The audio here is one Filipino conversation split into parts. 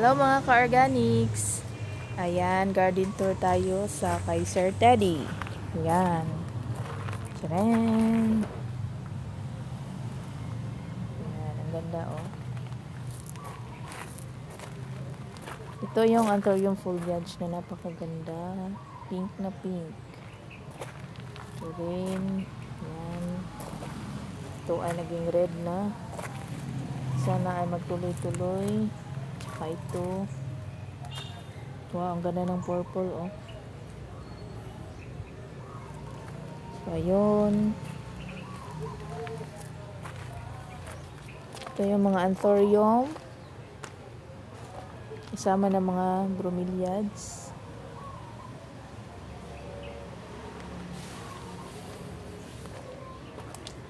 Hello mga ka-organics! Ayan, garden tour tayo sa kay Sir Teddy. Ayan. Tcharam! Ayan, ang ganda oh. Ito yung anthurium foliage na napakaganda. Pink na pink. Green. Ayan. Ito ay naging red na. Sana ay magtuloy-tuloy. Tsaka ito. Wow, ang ganda ng purple oh. So, ayun. Ito yung mga anthurium. Kasama ng mga bromeliads.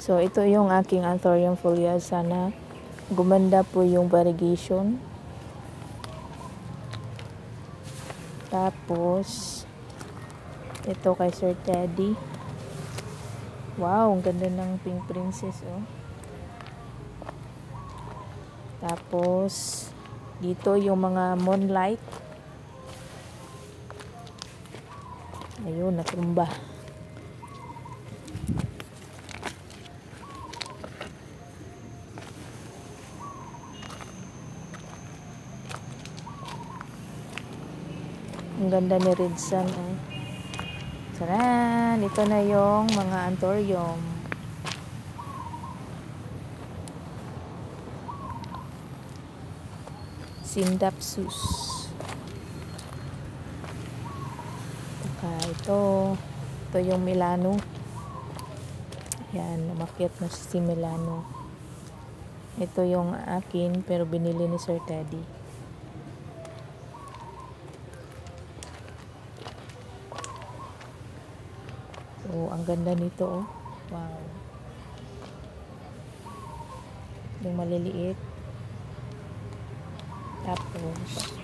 So, ito yung aking anthurium foliage. Sana gumanda po yung variegation. Tapos, ito kay Sir Teddy. Wow, ang ganda ng pink princess, oh. Tapos, dito yung mga moonlight. Ayun, natumba. Ang ganda ni Red Sun, oh. Taran! Ito na yung mga anthurium. Scindapsus. Ito yung Milano. Yan, umakyat na si Milano. Ito yung akin, pero binili ni Sir Teddy. So, ang ganda nito, oh. Wow. Yung maliliit. Tapos,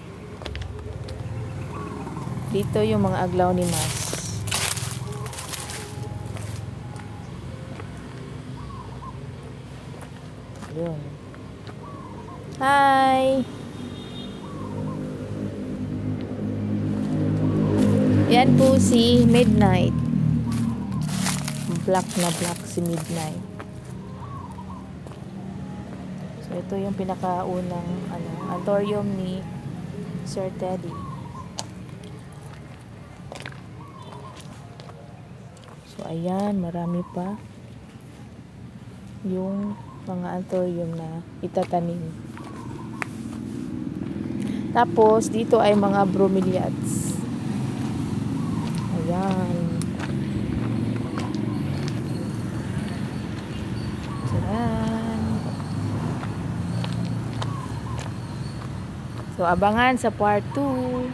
dito yung mga aglaonimas. Ayun. Hi! Yan po si Midnight. Black na black si Midnight. So, ito yung pinakaunang anthurium ni Sir Teddy. So, ayan, marami pa yung mga anthurium na itatanim. Tapos, dito ay mga bromeliads. Ayan. Tcharan! So, abangan sa part 2.